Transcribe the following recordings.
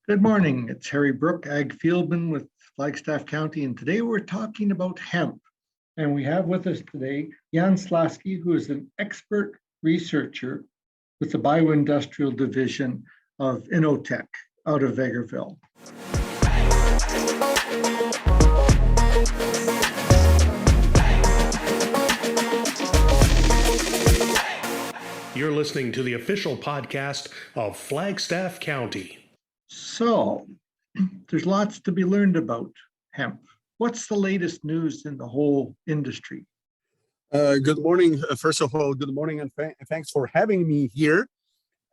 Good morning. It's Harry Brook, Ag Fieldman with Flagstaff County, and today we're talking about hemp. And we have with us today Jan Slaski, who is an expert researcher with the Bioindustrial Division of InnoTech out of Vegreville. You're listening to the official podcast of Flagstaff County. So, there's lots to be learned about hemp. What's the latest news in the whole industry? Good morning. First of all, good morning and thanks for having me here.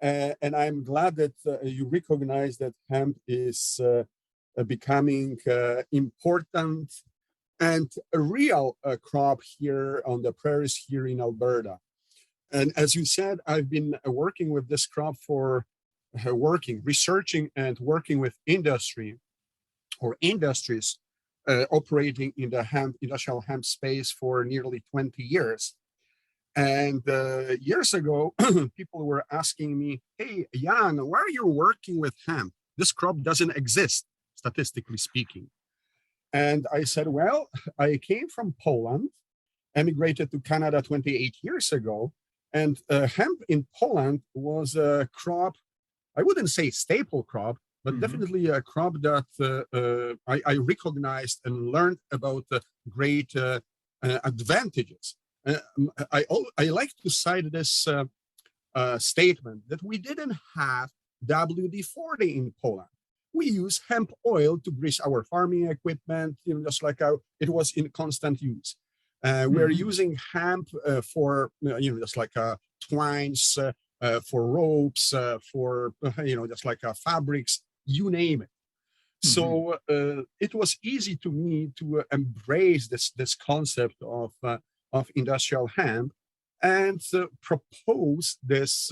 And I'm glad that you recognize that hemp is becoming important and a real crop here on the prairies here in Alberta. And as you said, I've been working with this crop for researching and working with industry or industries operating in the industrial hemp space for nearly 20 years. And years ago, people were asking me, hey, Jan, why are you working with hemp? This crop doesn't exist, statistically speaking. And I said, well, I came from Poland, emigrated to Canada 28 years ago, and hemp in Poland was a crop, I wouldn't say staple crop, but definitely a crop that I recognized and learned about the great advantages. I like to cite this statement that we didn't have WD-40 in Poland. We use hemp oil to grease our farming equipment, just like it was in constant use. We're using hemp for, just like twines, for ropes, for, just like fabrics, you name it. So it was easy to me to embrace this concept of industrial hemp and propose this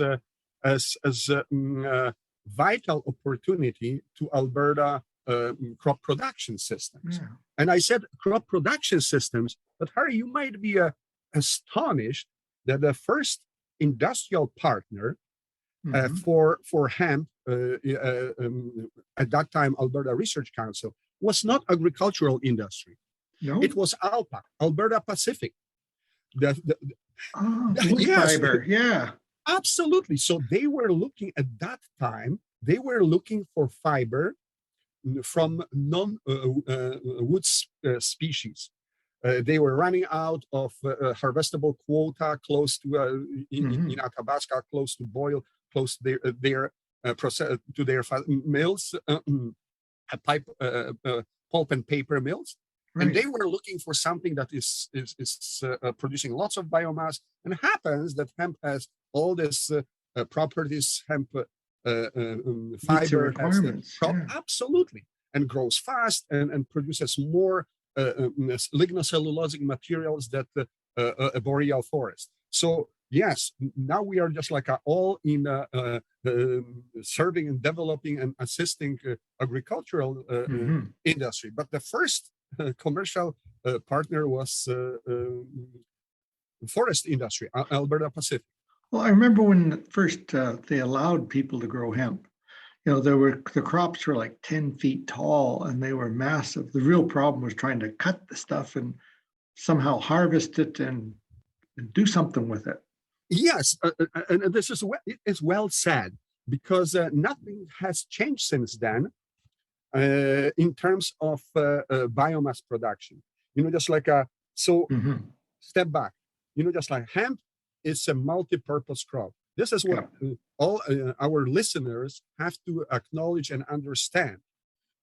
as a vital opportunity to Alberta crop production systems. Yeah. And I said crop production systems, but Harry, you might be astonished that the first industrial partner for hemp at that time, Alberta Research Council, was not agricultural industry. No, it was ALPA, Alberta Pacific. Yes, fiber, yeah. Absolutely. So they were looking at that time, they were looking for fiber from non-wood species. They were running out of harvestable quota close to in Athabasca, close to Boyle, close to their process to their mills, pulp and paper mills. Right. And they were looking for something that is producing lots of biomass. And it happens that hemp has all these properties. Hemp fiber has absolutely, and grows fast and produces more lignocellulosic materials that a boreal forest. So yes, now we are just like all in serving and developing and assisting agricultural industry. But the first commercial partner was forest industry, Alberta Pacific. Well, I remember when first they allowed people to grow hemp. The crops were like 10 feet tall and they were massive. The real problem was trying to cut the stuff and somehow harvest it and do something with it. Yes, and this is well said, because nothing has changed since then in terms of biomass production. Just like step back. Just like hemp is a multi-purpose crop. This is what all our listeners have to acknowledge and understand,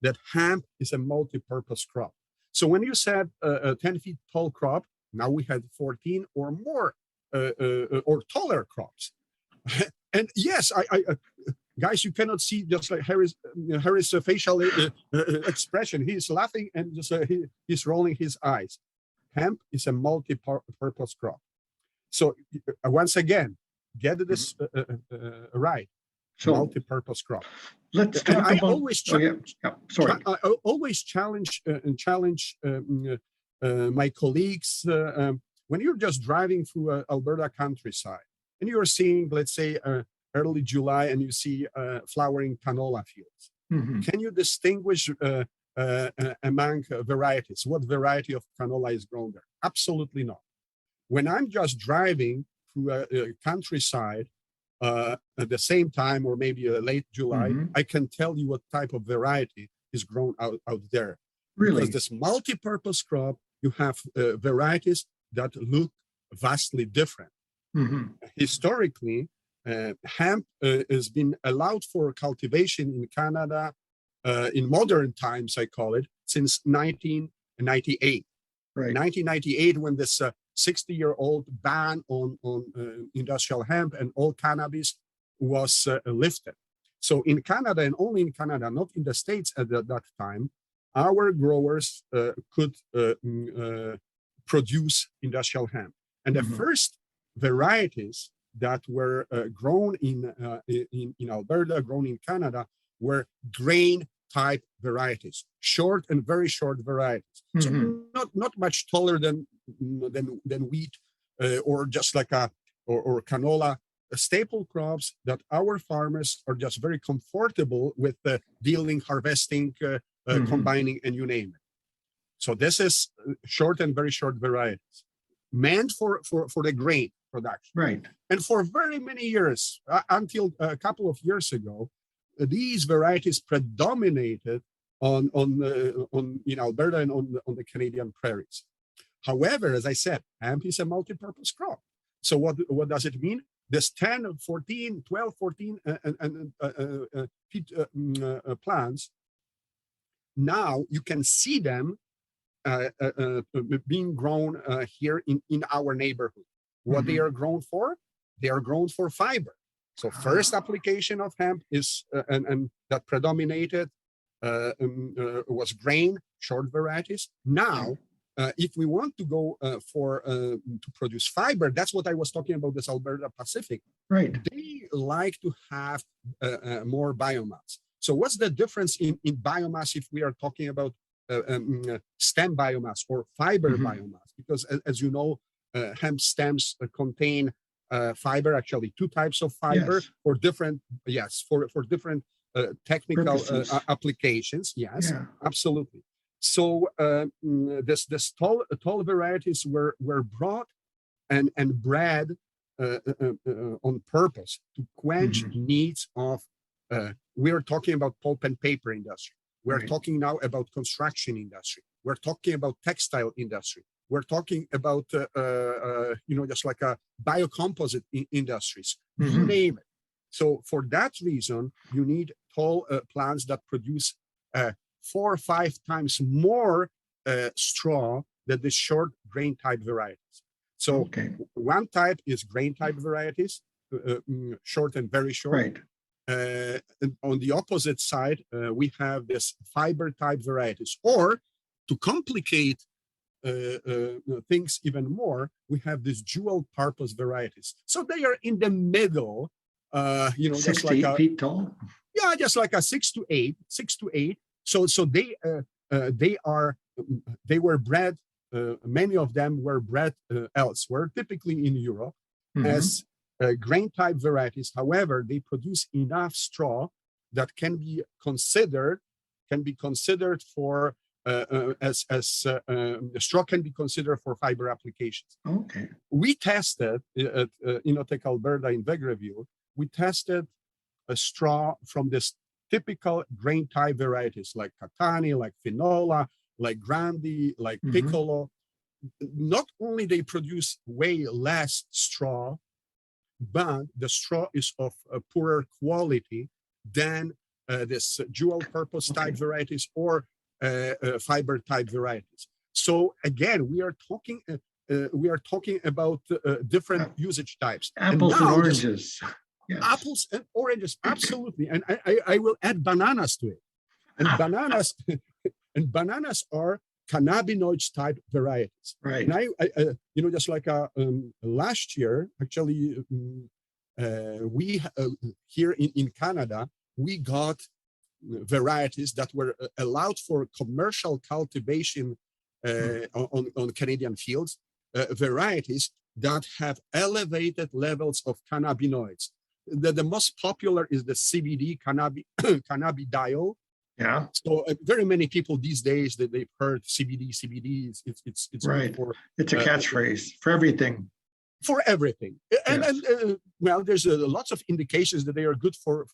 that hemp is a multi-purpose crop. So when you said a 10 feet tall crop, now we had 14 or more or taller crops. And yes, I guys, you cannot see just like Harry's facial expression. He's laughing and just he's rolling his eyes. Hemp is a multi-purpose crop. So once again, get this right. So, multi-purpose crop. Let's talk about. I always challenge. I always challenge my colleagues when you're just driving through Alberta countryside and you're seeing, let's say, early July, and you see flowering canola fields. Mhm. Can you distinguish among varieties? What variety of canola is grown there? Absolutely not. When I'm just driving through a countryside at the same time, or maybe late July, Mhm. I can tell you what type of variety is grown out there. Really? Because this multi-purpose crop, you have varieties that look vastly different. Mhm. Historically, hemp has been allowed for cultivation in Canada in modern times, I call it, since 1998. Right. 1998, when this 60-year-old ban on industrial hemp and all cannabis was lifted. So in Canada, and only in Canada, not in the States at that time, our growers could produce industrial hemp. And the Mhm. first varieties that were grown in Alberta, grown in Canada, were grain type varieties, short and very short varieties. So Mhm. not much taller than wheat or just like or canola. Staple crops that our farmers are just very comfortable with dealing, harvesting, Mhm. combining, and you name it. So this is short and very short varieties meant for the grain production. Right. And for very many years, until a couple of years ago, these varieties predominated on in Alberta and on the Canadian prairies. However, as I said, hemp is a multi-purpose crop. So what does it mean? This 10, 14, 12, 14 feet plants, now you can see them being grown here in our neighborhood. What they Mhm. are grown for? They are grown for fiber. So first application of hemp is, and that predominated was grain, short varieties. Now, if we want to go to produce fiber, that's what I was talking about, this Alberta Pacific. Right. They like to have more biomass. So what's the difference in biomass if we are talking about stem biomass or fiber Mhm. biomass? Because as you know, hemp stems contain fiber, actually two types of fiber Yes. for different, for different technical Purposes. applications. Yes, Yeah. absolutely. So this tall varieties were brought and bred on purpose to quench Mhm. needs of. We are talking about pulp and paper industry. We're Right. talking now about construction industry. We're talking about textile industry. We're talking about just like a biocomposite industries. You Mhm. name it. So for that reason, you need tall plants that produce 4 or 5 times more straw than the short grain type varieties. So Okay. one type is grain type varieties, short and very short. Right. And on the opposite side, we have this fiber type varieties. Or to complicate things even more, we have these dual purpose varieties. So they are in the middle, Six just to like 8 feet tall. just like a 6 to 8, 6 to 8. So they were bred. Many of them were bred elsewhere, typically in Europe, Mhm. as grain type varieties. However, they produce enough straw that can be considered for straw can be considered for fiber applications. Okay. We tested at InnoTech Alberta in Vegreville. We tested a straw from this typical grain type varieties like Catani, like Finola, like Grandi, like Mhm. Piccolo. Not only they produce way less straw, but the straw is of a poorer quality than this dual purpose type varieties or fiber type varieties. So again, we are talking about different usage types. Apples and oranges. Yes. Apples and oranges, absolutely. And I will add bananas to it. And bananas and bananas are cannabinoids type varieties. Right. And I just like last year, actually, we here in Canada, we got varieties that were allowed for commercial cultivation on Canadian fields, varieties that have elevated levels of cannabinoids. the most popular is the CBD, cannabidiol. Yeah, So very many people these days that they've heard CBD. It's right. good for It's a catchphrase for everything. everything. And Yes. well, there's lots of indications that they are good for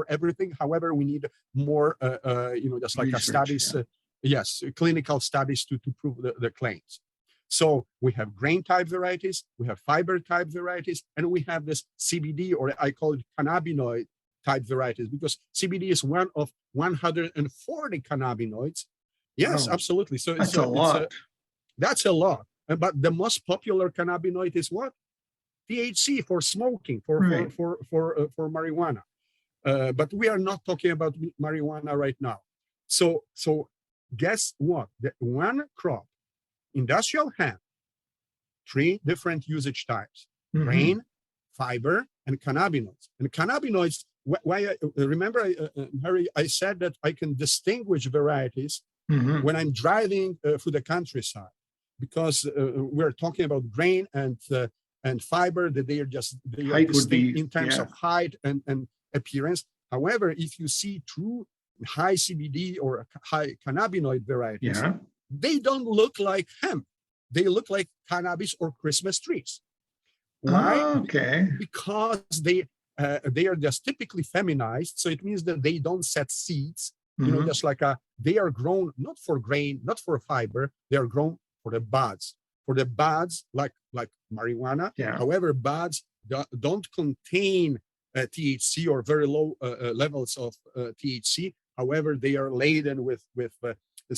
everything. However, we need more, just like Research, studies, yes, clinical studies to prove the claims. So we have grain type varieties, we have fiber type varieties, and we have this CBD, or I call it cannabinoid type varieties, because CBD is one of 140 cannabinoids. Yes, Wow. absolutely. So That's a lot. that's a lot. But the most popular cannabinoid is what? THC for smoking, Right. for marijuana. But we are not talking about marijuana right now. So guess what? The one crop, industrial hemp, 3 different usage types: Mhm. grain, fiber, and cannabinoids. And cannabinoids, why remember, Harry, I said that I can distinguish varieties Mhm. when I'm driving through the countryside, because we're talking about grain and fiber, that they are Height would distinct be, in terms yeah. of height and appearance. However, if you see true high CBD or high cannabinoid varieties, Yeah. they don't look like hemp. They look like cannabis or Christmas trees. Why? Okay. Because they are just typically feminized. So it means that they don't set seeds. Mhm. Just like they are grown not for grain, not for fiber. They are grown for the buds. For the buds, like marijuana. Yeah. However, buds don't contain THC or very low levels of THC. However, they are laden with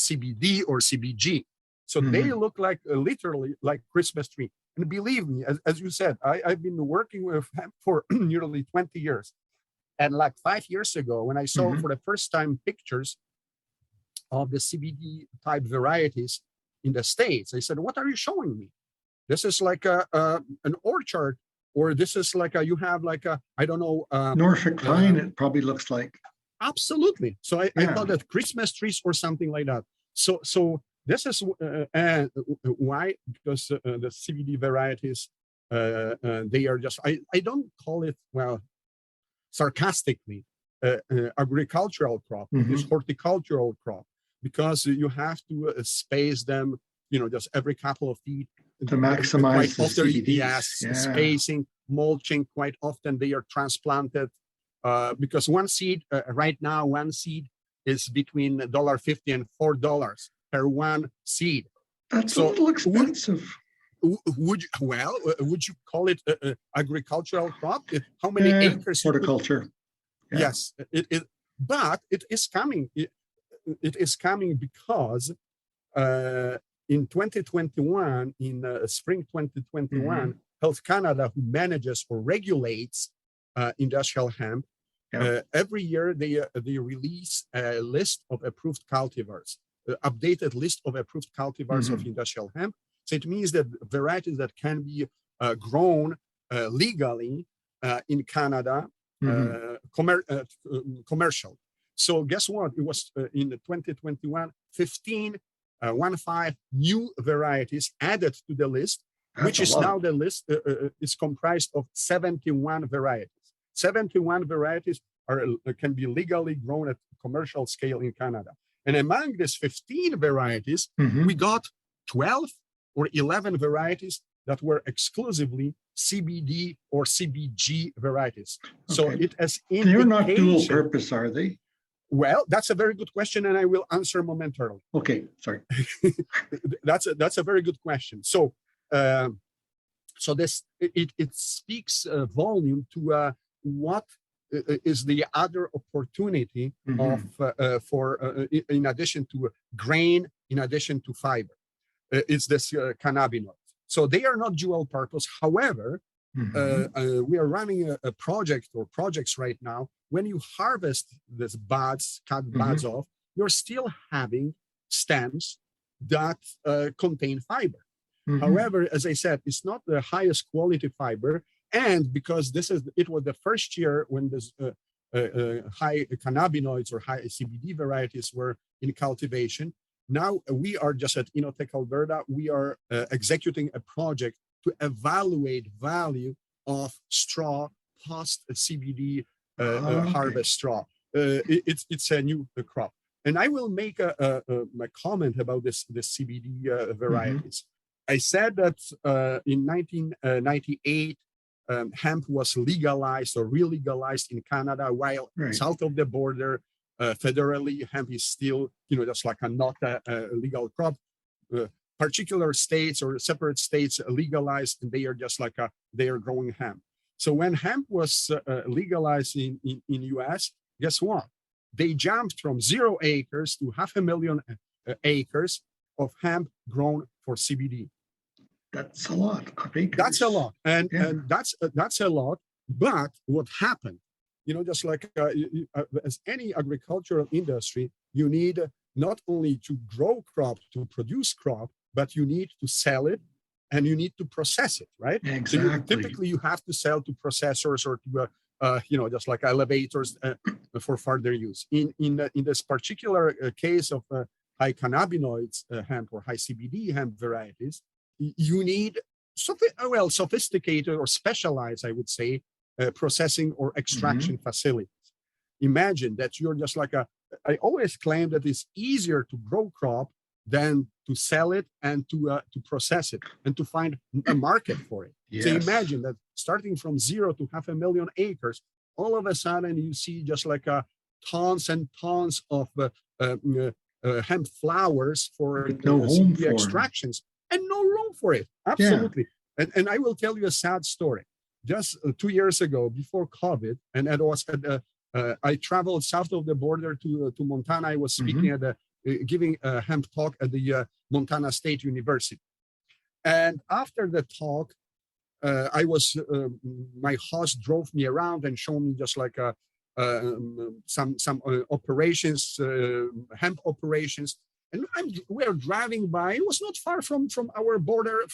CBD or CBG. So they look like literally like Christmas tree. And believe me, as you said, I've been working with hemp for nearly 20 years. And like 5 years ago, when I saw for the first time pictures of the CBD type varieties in the States, I said, "What are you showing me? This is like an orchard, or this is like you have like I don't know." Norfolk pine, it probably looks like. Absolutely. So I Yeah. thought that Christmas trees or something like that. So this is why, because the CBD varieties, they are just, I don't call it, well, sarcastically, agricultural crop. It is horticultural crop, because you have to space them, just every couple of feet. To maximize Quite the often, CBDs. yes, Yeah. spacing, mulching. Quite often they are transplanted, because one seed right now, one seed is between $1.50 and $4 per one seed. That's So a little expensive. would you call it agricultural crop? How many acres? Horticulture. Yeah. Yes, but it is coming. It is coming because in 2021, in spring 2021, Health Canada, who manages or regulates industrial hemp, every year they release a list of approved cultivars, updated list of approved cultivars of industrial hemp. So it means that varieties that can be grown legally in Canada, commercial. So guess what? It was in 2021, 15 new varieties added to the list, which is now the list is comprised of 71 varieties. 71 varieties can be legally grown at commercial scale in Canada. And among these 15 varieties, we got 12 or 11 varieties that were exclusively CBD or CBG varieties. So it has indication. They're not dual purpose, are they? Well, that's a very good question, and I will answer momentarily. Okay, sorry. That's a very good question. So, this it speaks volume to what is the other opportunity of for in addition to grain, in addition to fiber, it's this cannabinoid. So they are not dual purpose. However, we are running a project or projects right now. When you harvest these buds, cut buds off, you're still having stems that contain fiber. However, as I said, it's not the highest quality fiber. And because it was the first year when this high cannabinoids or high CBD varieties were in cultivation. Now we are just at InnoTech Alberta, we are executing a project to evaluate value of straw post CBD Okay. harvest straw. It's a new crop. And I will make a comment about this CBD varieties. I said that in 1998, hemp was legalized or re-legalized in Canada, while Right. south of the border, federally, hemp is still, just like not a legal crop. Particular states or separate states legalized, and they are just like they are growing hemp. So when hemp was legalized in US, guess what? They jumped from 0 acres to 500,000 acres of hemp grown for CBD. That's a lot of acres. That's a lot, and Yeah. and that's a lot. But what happened? Just like as any agricultural industry, you need not only to grow crop, to produce crop, but you need to sell it and you need to process it, right? Exactly. So typically you have to sell to processors or to just like elevators for further use. In this particular case of high cannabinoids hemp or high CBD hemp varieties, you need sophisticated or specialized, I would say, processing or extraction facilities. Imagine that you're just like I always claim that it's easier to grow crop than to sell it and to process it and to find a market for it. Yes. So imagine that starting from 0 to 500,000 acres, all of a sudden you see just like tons and tons of hemp flowers for no home CBD for extractions and no room for it. Absolutely. Yeah. And I will tell you a sad story. Just 2 years ago, before COVID, and it was I traveled south of the border to Montana. I was speaking at giving a hemp talk at the Montana State University. And after the talk, my host drove me around and showed me just like some operations, hemp operations. And we are driving by. It was not far from our border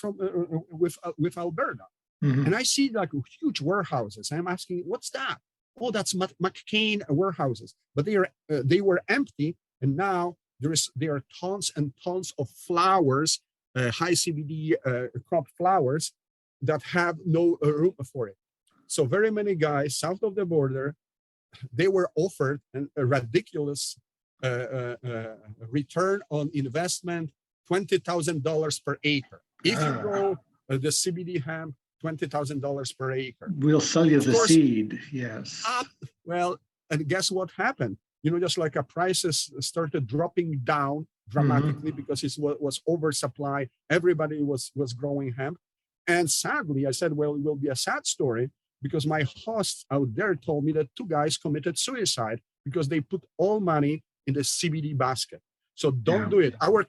with Alberta. And I see like huge warehouses. I'm asking, what's that? Oh, that's McCain warehouses. But they were empty, and now there are tons and tons of flowers, high CBD crop flowers that have no room for it. So very many guys south of the border, they were offered a ridiculous return on investment, $20,000 per acre. If you grow the CBD hemp, $20,000 per acre. We'll sell you the seed. Yes. And guess what happened? Just like prices started dropping down dramatically because it was oversupply. Everybody was growing hemp. And sadly, I said, well, it will be a sad story because my host out there told me that 2 guys committed suicide because they put all money in the CBD basket. So don't do it. Our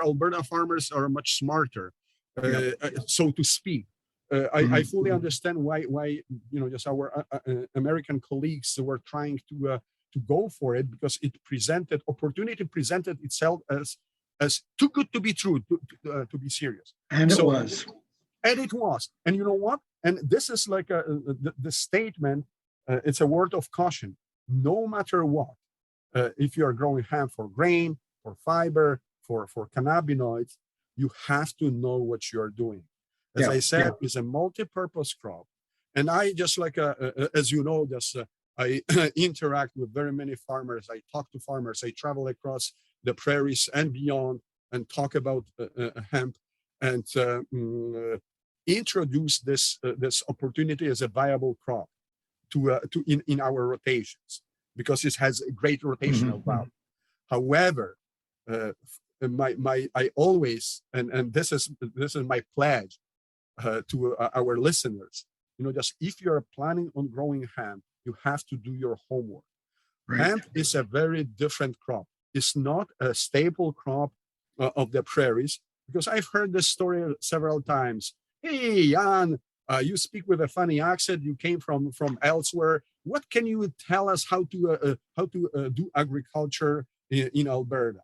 Alberta farmers are much smarter, so to speak. I fully understand why just our American colleagues were trying to go for it because opportunity presented itself as too good to be true, to be serious. And it was. And it was. And you know what? And this is like the statement, it's a word of caution. No matter what, if you are growing hemp for grain, for fiber, for cannabinoids, you have to know what you're doing. As I said, it's a multi-purpose crop. And I just like, as you know, I interact with very many farmers. I talk to farmers. I travel across the prairies and beyond and talk about hemp and introduce this opportunity as a viable crop in our rotations because it has a great rotational value. However, I always, and this is my pledge to our listeners, just if you're planning on growing hemp, you have to do your homework. Right. Hemp is a very different crop. It's not a staple crop of the prairies because I've heard this story several times. Hey, Jan, you speak with a funny accent. You came from elsewhere. What can you tell us how to do agriculture in Alberta?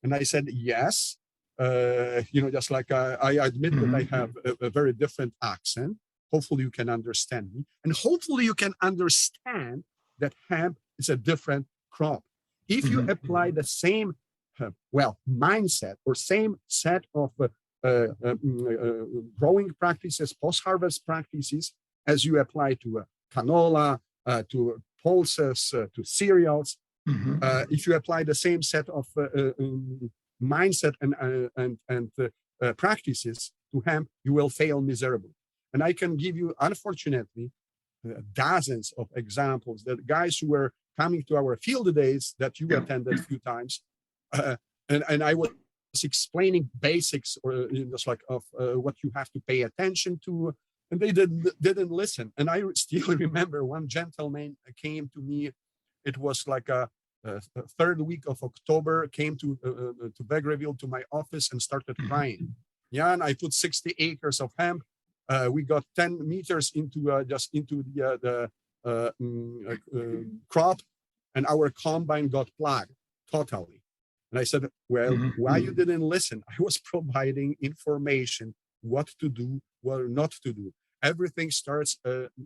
And I said, yes. Just like I admit that I have a very different accent. Hopefully you can understand me. And hopefully you can understand that hemp is a different crop. If you apply the same, mindset or same set of growing practices, post-harvest practices, as you apply to canola, to pulses, to cereals. Mhm. If you apply the same set of mindset and practices to hemp, you will fail miserably. And I can give you, unfortunately, dozens of examples that guys who were coming to our field days that you attended a few times, and I was explaining basics or just like of what you have to pay attention to, and they didn't listen. And I still remember one gentleman came to me. It was like a third week of October, came to Vegreville to my office and started crying. Jan, I put 60 acres of hemp. We got 10 meters into just into the crop, and our combine got plugged totally. And I said, well, why you didn't listen? I was providing information, what to do, what not to do. Everything starts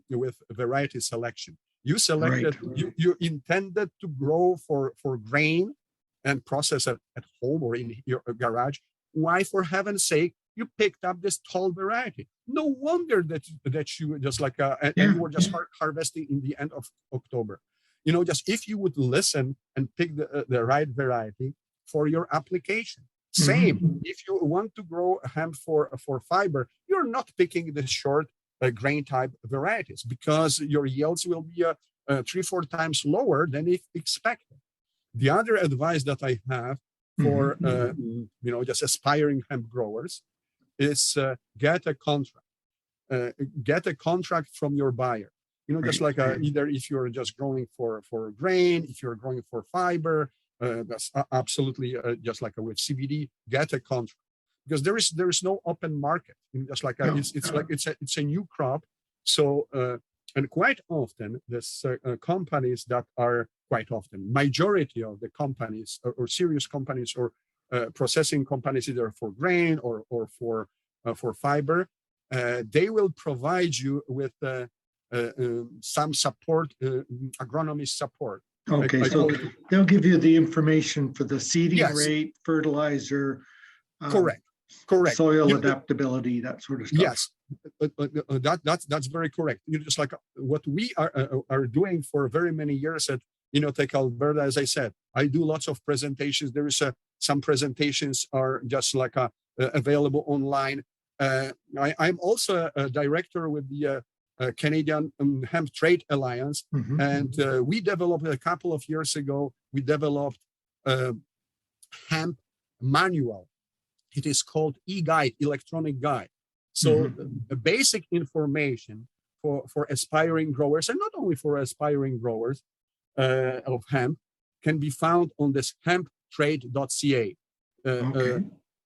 with variety selection. You selected, you intended to grow for grain and process it at home or in your garage. Why, for heaven's sake, you picked up this tall variety? No wonder that you were just like, and you were just harvesting in the end of October. You know, just if you would listen and pick the right variety for your application. Same, if you want to grow hemp for fiber, you're not picking the short grain type varieties because your yields will be 3-4 times lower than expected. The other advice that I have for just aspiring hemp growers is get a contract. Get a contract from your buyer. You know, just like either if you're just growing for grain, if you're growing for fiber, that's absolutely just like with CBD. Get a contract because there is no open market. Just like it's a new crop. So and quite often this companies that are majority of the companies or serious companies or processing companies either for grain or for fiber, they will provide you with some support, agronomy support. Okay, so they'll give you the information for the seeding rate, fertilizer, correct, soil adaptability, that sort of stuff. Yes, that's very correct. You just like what we are doing for very many years at InnoTech Alberta. As I said, I do lots of presentations. There is some presentations are just like available online. I'm also a director with the Canadian Hemp Trade Alliance, and we developed a couple of years ago. We developed a hemp manual. It is called e-guide, electronic guide. So basic information for aspiring growers, and not only for aspiring growers of hemp, can be found on this hemptrade.ca.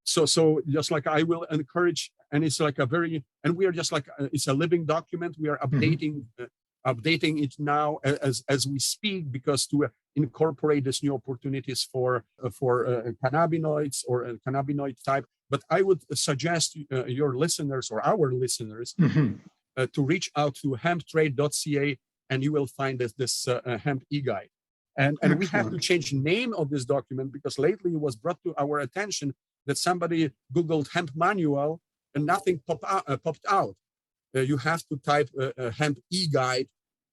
So just like I will encourage, and it's like and we are just like, it's a living document. We are updating it now as we speak, because to incorporate these new opportunities for cannabinoids or cannabinoid type. But I would suggest your listeners or our listeners to reach out to hemptrade.ca, and you will find this hemp e-guide. And we have to change the name of this document because lately it was brought to our attention that somebody Googled hemp manual and nothing popped out. You have to type hemp e-guide.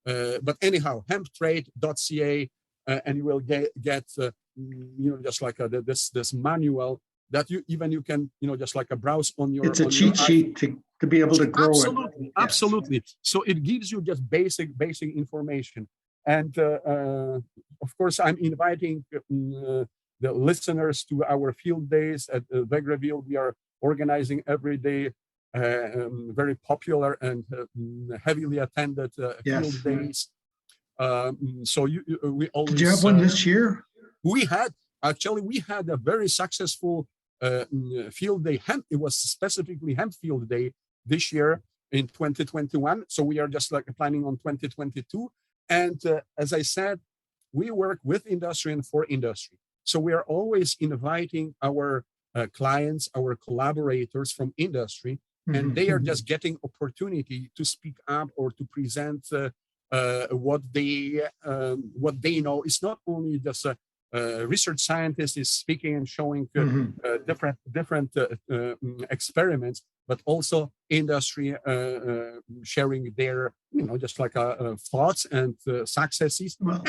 But anyhow, hemptrade.ca, and you will get just like this manual that you can just like a browse on your. It's a cheat sheet to be able to grow it. Absolutely. So it gives you just basic information. And of course, I'm inviting the listeners to our field days at Vegreville. We are organizing every day very popular and heavily attended field days. So we always. Did you have one this year? We had a very successful field day. It was specifically hemp field day this year in 2021. So we are just like planning on 2022. And as I said, we work with industry and for industry. So we are always inviting our clients, our collaborators from industry, and they are just getting opportunity to speak up or to present what they know. It's not only just research scientist is speaking and showing different experiments, but also industry sharing their, just like thoughts and successes. Well,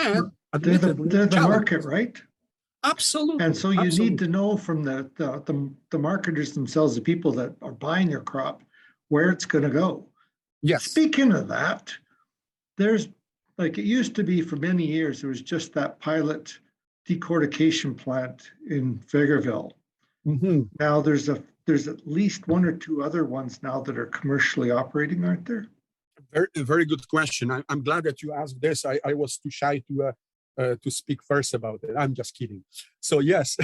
And they're the market, right? Absolutely. And so you absolutely. need to know from the marketers themselves, the people that are buying your crop, where it's going to go. Yes. Speaking of that, there's, like it used to be for many years, there was just that pilot decortication plant in Vegreville. Now there's at least one or two other ones now that are commercially operating, aren't there? Very good question. I'm glad that you asked this. I was too shy to speak first about it. I'm just kidding. So yes,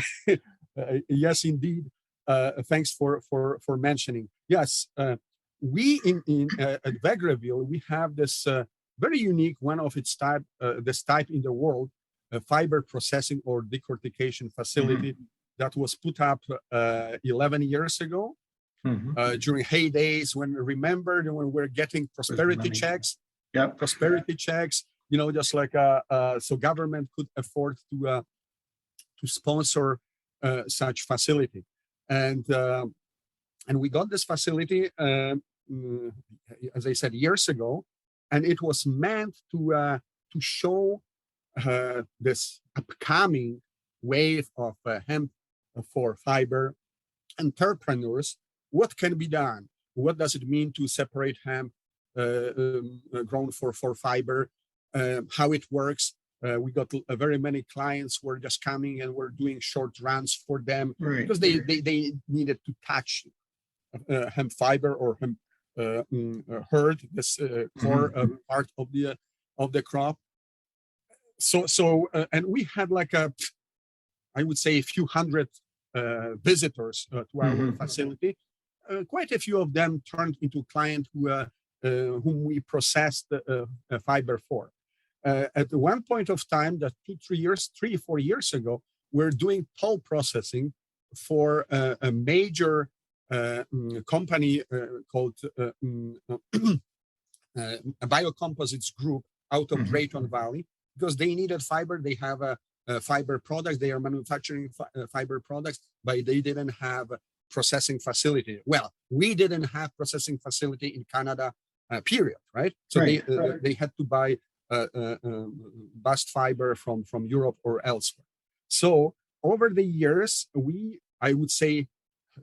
yes, indeed. Thanks for mentioning. Yes, we at Vegreville, we have this very unique, one of its type, this type in the world, fiber processing or decortication facility that was put up 11 years ago. During heydays when we're getting prosperity checks. Prosperity checks, just like so government could afford to sponsor such facility, and we got this facility as I said years ago, and it was meant to show this upcoming wave of hemp for fiber entrepreneurs. What can be done? What does it mean to separate hemp grown for fiber? How it works? We got very many clients who were just coming and we're doing short runs for them because they needed to touch hemp fiber or hemp herd, this core part of the crop. So and we had like I would say a few hundred visitors to our facility. Quite a few of them turned into clients whom we processed fiber for. At one point of time, that 3-4 years ago, we're doing toll processing for a major company called a biocomposites group out of Drayton Valley, because they needed fiber. They have fiber products. They are manufacturing fiber products, but they didn't have processing facility. Well, we didn't have processing facility in Canada, period, right? So they had to buy bast fiber from Europe or elsewhere. So over the years, I would say,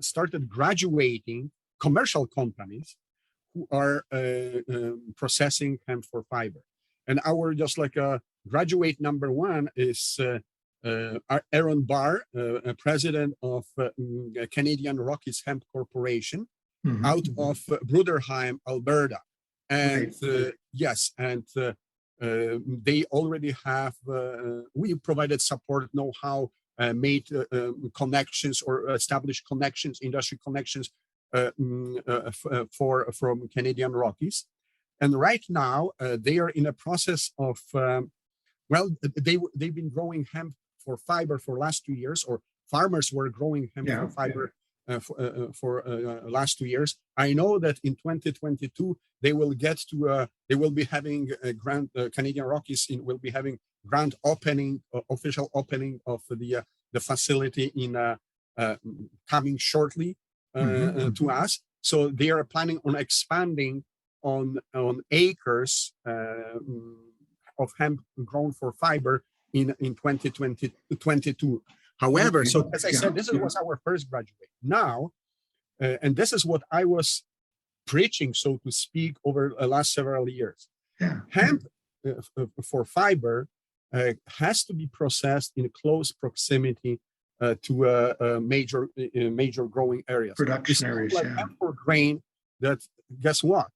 started graduating commercial companies who are processing hemp for fiber. And our just like graduate number one is Aaron Barr, president of Canadian Rockies Hemp Corporation, out of Bruderheim, Alberta. And yes, and they already have, we provided support, know-how, made connections or established connections, industry connections from Canadian Rockies. And right now, they are in a process of, they've been growing hemp for fiber for last 2 years, or farmers were growing hemp for fiber for last 2 years. I know that in 2022, they will get to, they will be having a grand, Canadian Rockies will be having grand opening, official opening of the facility in coming shortly to us. So they are planning on expanding on acres of hemp grown for fiber in 2022. However, so as I said, this was our first graduate. Now, and this is what I was preaching, so to speak, over the last several years. Hemp for fiber has to be processed in close proximity to major growing areas. Production areas, like hemp for grain, that, guess what?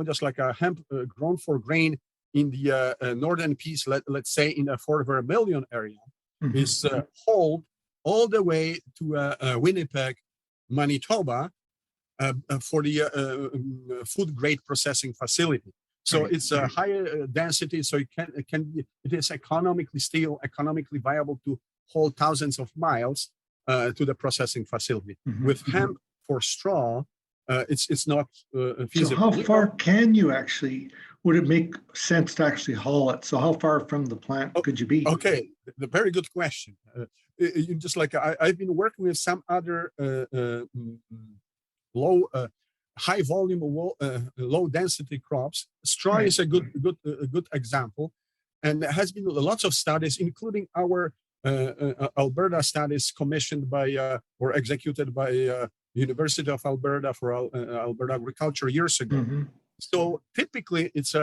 Just like a hemp grown for grain in the northern piece, let's say in the Fort Vermilion area, is hauled all the way to Winnipeg, Manitoba, for the food grade processing facility. So it's a higher density, so it is still economically viable to haul thousands of miles to the processing facility. With hemp for straw, it's not feasible. So how far can you actually would it make sense to actually haul it? So how far from the plant could you be? Okay, the very good question. Just like I've been working with some other low, high volume, low density crops. Straw Right. is a good example, and there has been lots of studies, including our Alberta studies commissioned by or executed by University of Alberta for Alberta Agriculture years ago. Mhm. So typically, it's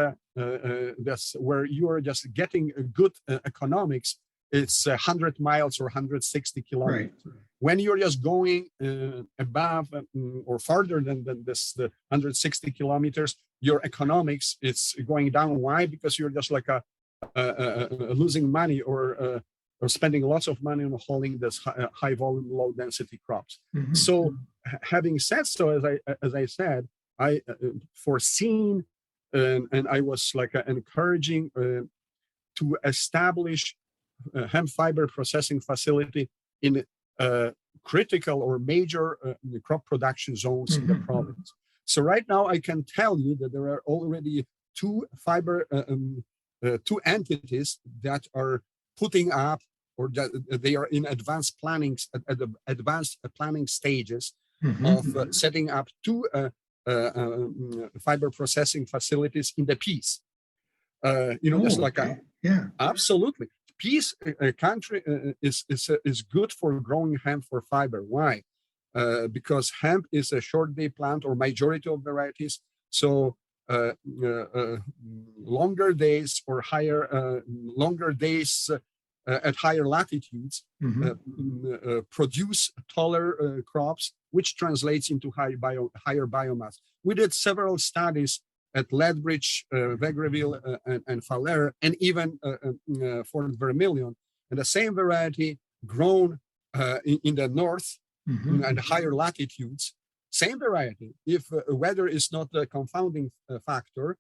that's where you are just getting a good economics. It's 100 miles or 160 kilometers. Right. When you're just going above or farther than this, the 160 kilometers, your economics it's going down. Why? Because you're just like losing money or spending lots of money on hauling this high volume, low density crops. Mhm. So, having said so, as I said, I foreseen and I was like encouraging to establish a hemp fiber processing facility in critical or major crop production zones in the Mhm. province. So right now I can tell you that there are already two entities that are putting up or that they are in advanced planning at the advanced planning stages Mhm. of setting up two fiber processing facilities in the Peace. Just Oh, like okay. Yeah. absolutely. Peace country is good for growing hemp for fiber. Why? Because hemp is a short day plant or majority of varieties. So longer days or longer days at higher latitudes Mhm. produce taller crops, which translates into higher biomass. We did several studies at Lethbridge, Vegreville, and Falaise, and even Fort Vermilion, and the same variety grown in the north Mhm. and higher latitudes, same variety. If weather is not the confounding factor,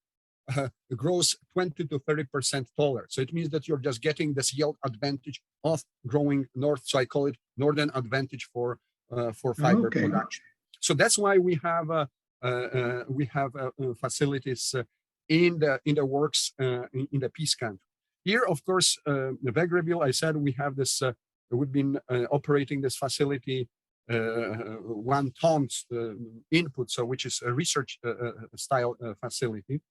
grows 20 to 30% taller. So it means that you're just getting this yield advantage of growing north. So I call it northern advantage for fiber Okay. production. So that's why we have facilities in the works in the Peace Country. Here, of course, Vegreville, I said we have this. We've been operating this facility 1 ton input, so which is a research style facility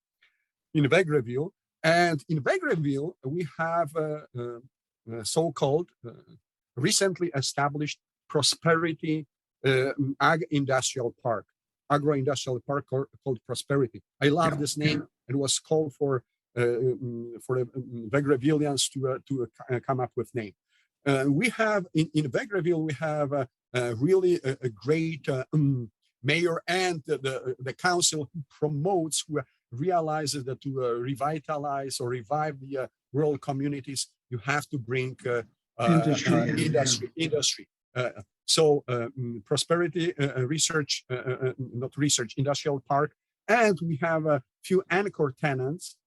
in Vegreville. And in Vegreville, we have a so-called recently established Prosperity Agro-Industrial Park called Prosperity. I love this name. It was called for the Vegrevillians to come up with name. We have in Vegreville, we have really a great mayor and the council who promotes, who realizes that to revitalize or revive the rural communities, you have to bring industry. So Prosperity Research, not research, Industrial Park, and we have a few anchor tenants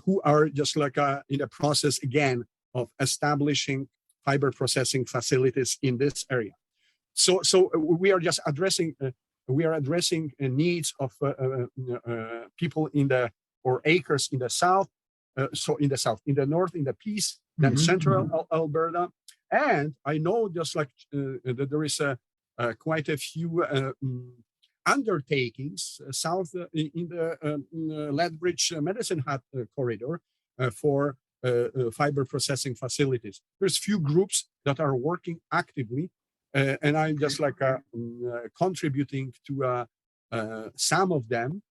who are just like in the process again of establishing fiber processing facilities in this area. So we are just addressing needs of people or acres in the south. In the north, in the Peace, then central Alberta, and I know just like that there is quite a few undertakings south in the Lethbridge Medicine Hat corridor for fiber processing facilities. There's few groups that are working actively, and I'm just like contributing to some of them.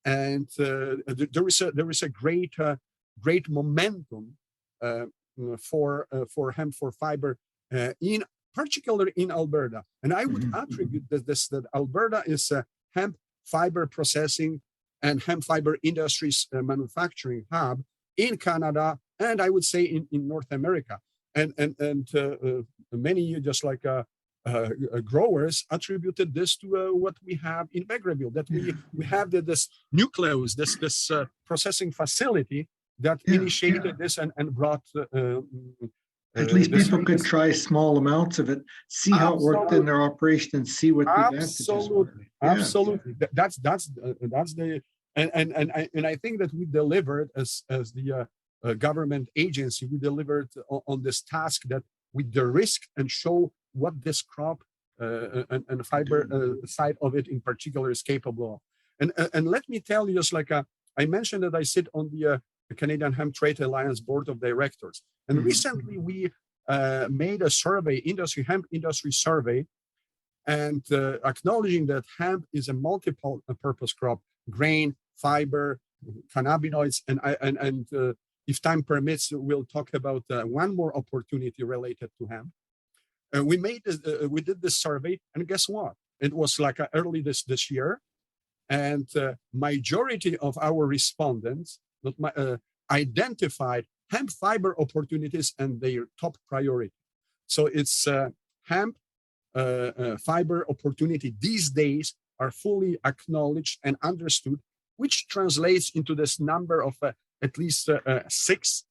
And there is a great momentum for hemp for fiber in particular in Alberta. And I would attribute that Alberta is a hemp fiber processing and hemp fiber industries manufacturing hub in Canada, and I would say in North America. And many just like growers attributed this to what we have in Vegreville, that we have this nucleus, this processing facility that initiated this and brought at least people could try small amounts of it, see how it worked in their operation, and see what the advantages were. Absolutely. That's the And I think that we delivered as the government agency, we delivered on this task that with the risk and show what this crop and fiber side of it in particular is capable of. And let me tell you, just like I mentioned that I sit on the Canadian Hemp Trade Alliance board of directors, and recently we made a survey, hemp industry survey, and acknowledging that hemp is a multiple purpose crop, grain, fiber, cannabinoids, and if time permits, we'll talk about one more opportunity related to hemp. We did this survey, and guess what? It was like early this year, and majority of our respondents identified hemp fiber opportunities and their top priority. So it's hemp fiber opportunity these days are fully acknowledged and understood, which translates into this number of at least 6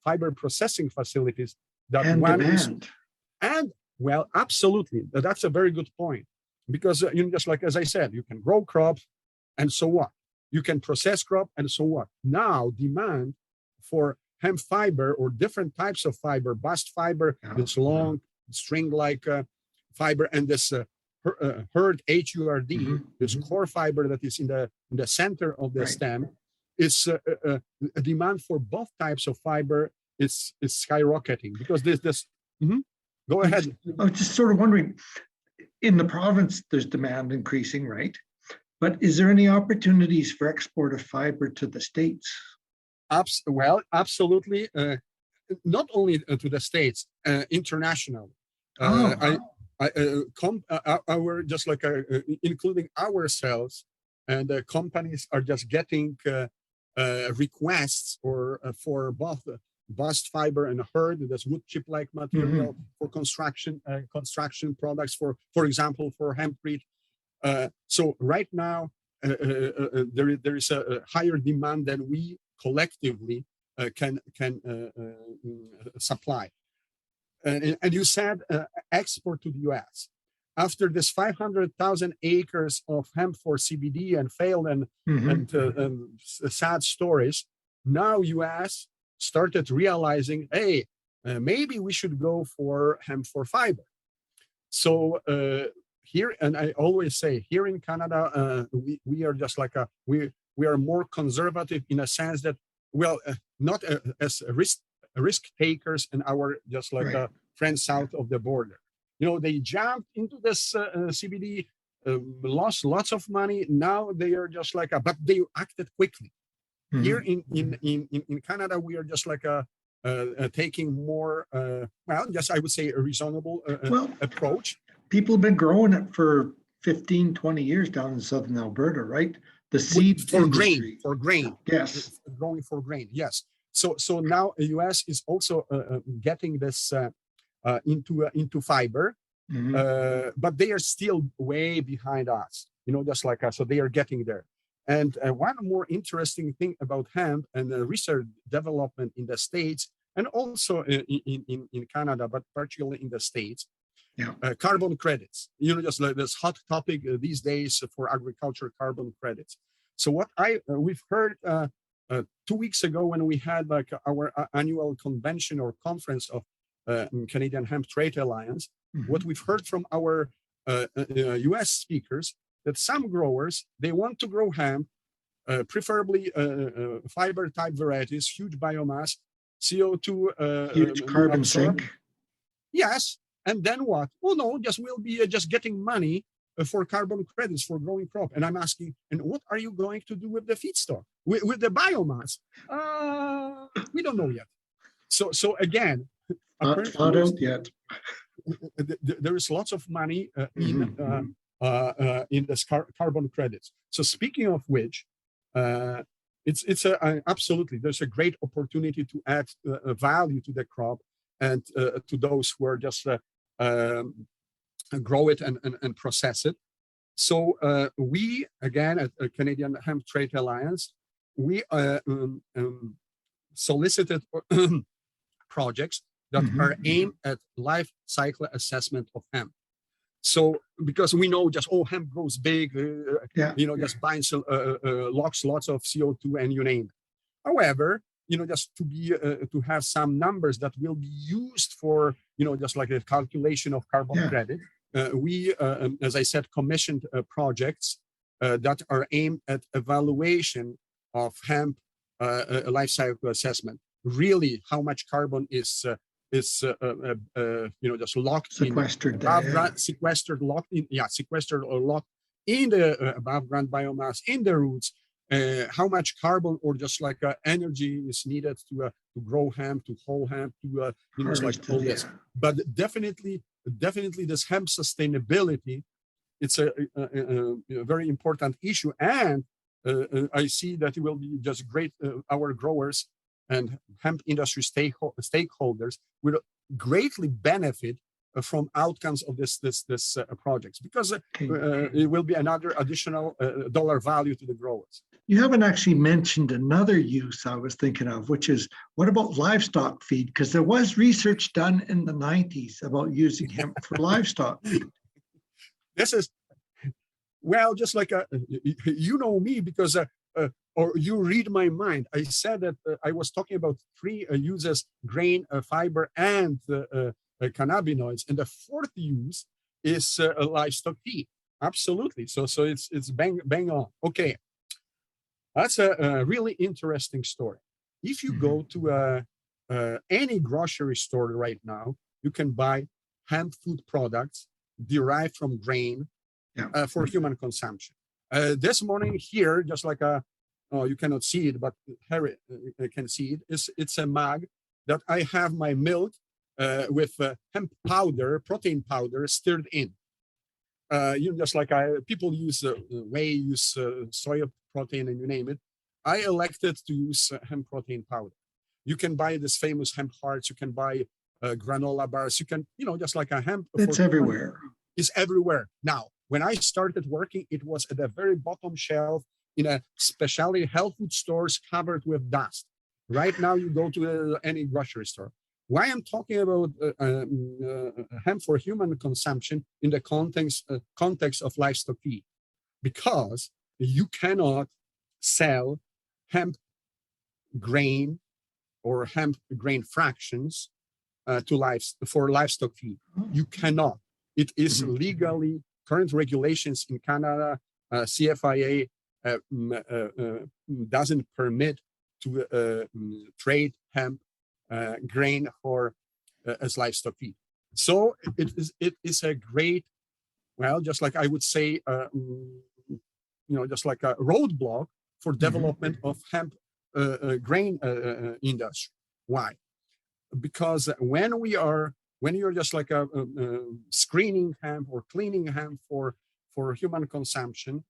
fiber processing facilities that And one demand. is. And well, absolutely, that's a very good point, because just like as I said, you can grow crops, and so what? You can process crop, and so what? Now demand for hemp fiber or different types of fiber, bast fiber, this long string-like fiber, and this hurd HURD, this core fiber that is in the center of the stem, is a demand for both types of fiber is skyrocketing, because this. Go ahead. I was just sort of wondering, in the province, there's demand increasing, right? But is there any opportunities for export of fiber to the States? Well, absolutely. Not only to the States, international. Our just like including ourselves, and companies are just getting requests for both bast fiber and hurd, that's wood chip-like material for construction products, for example, for hempcrete. So right now there is a higher demand than we collectively can supply. And you said export to the U.S. After this 500,000 acres of hemp for CBD and failed and sad stories, now U.S. started realizing, hey, maybe we should go for hemp for fiber. So here, and I always say, here in Canada, we are just like we are more conservative in a sense that, well, not as risk takers and our just like friends south of the border. They jumped into this CBD, lost lots of money. Now they are just like but they acted quickly. Here in Canada, we are just like taking more, I would say a reasonable approach. People have been growing it for 15, 20 years down in southern Alberta, right? The seed for industry. grain. Yes. Growing for grain, yes. So now the US is also getting this into fiber, but they are still way behind us, just like us. So they are getting there. And one more interesting thing about hemp and research development in the States, and also in Canada, but particularly in the States, carbon credits. Just like this hot topic these days for agriculture, carbon credits. So what we've heard 2 weeks ago when we had like our annual convention or conference of Canadian Hemp Trade Alliance, what we've heard from our US speakers, that some growers, they want to grow hemp, preferably fiber type varieties, huge biomass, CO2 huge carbon sink. Yes, and then what? Oh no, we'll be just getting money for carbon credits for growing crop. And I'm asking, and what are you going to do with the feedstock, with the biomass? We don't know yet. So again, not thought out yet. There is lots of money in this carbon credits. So speaking of which, it's absolutely, there's a great opportunity to add value to the crop and to those who are just grow it and process it. So we, again, at Canadian Hemp Trade Alliance, we solicited projects that are aimed at life cycle assessment of hemp. So because we know just hemp grows big, just binds lots of CO2 and you name it. However, just to have some numbers that will be used for just like the calculation of carbon credit. We, as I said, commissioned projects that are aimed at evaluation of hemp life cycle assessment. Really, how much carbon is just locked sequestered, sequestered or locked in the above ground biomass in the roots. How much carbon or just like energy is needed to grow hemp, to whole hemp, to just like all this. But definitely this hemp sustainability, it's a very important issue, and I see that it will be just great. Our growers and hemp industry stakeholders will greatly benefit from outcomes of this projects, because it will be another additional dollar value to the growers. You haven't actually mentioned another use I was thinking of, which is, what about livestock feed? Because there was research done in the 90s about using hemp for livestock feed. This is, well, just like, me, because, or you read my mind. I said that I was talking about 3 uses: grain, fiber, and cannabinoids. And the 4th use is livestock feed. Absolutely. So it's bang on. Okay. That's a really interesting story. If you go to any grocery store right now, you can buy hemp food products derived from grain for human consumption. This morning here, just like you cannot see it, but Harry can see it. It's a mug that I have my milk with hemp powder, protein powder, stirred in. Just like people use whey, use soy protein, and you name it. I elected to use hemp protein powder. You can buy this famous hemp hearts. You can buy granola bars. You can, just like a hemp. It's everywhere. It's everywhere. Now, when I started working, it was at the very bottom shelf in a specialty health food stores covered with dust. Right now, you go to any grocery store. Why I'm talking about hemp for human consumption in the context of livestock feed? Because you cannot sell hemp grain or hemp grain fractions for livestock feed. You cannot. It is legally, current regulations in Canada, CFIA doesn't permit to trade hemp grain for as livestock feed. So it is a great, well, just like I would say, just like a roadblock for development of hemp grain industry. Why? Because when you're just like screening hemp or cleaning hemp for human consumption,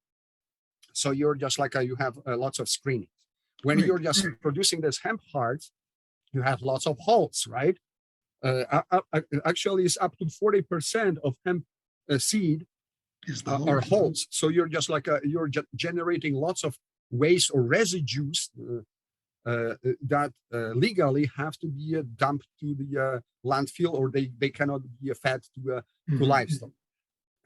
so you're just like you have lots of screening. When you're just producing this hemp hearts, you have lots of hulls, right? Actually, it's up to 40% of hemp seed are hulls. So you're just like you're generating lots of waste or residues that legally have to be dumped to the landfill, or they cannot be fed to livestock.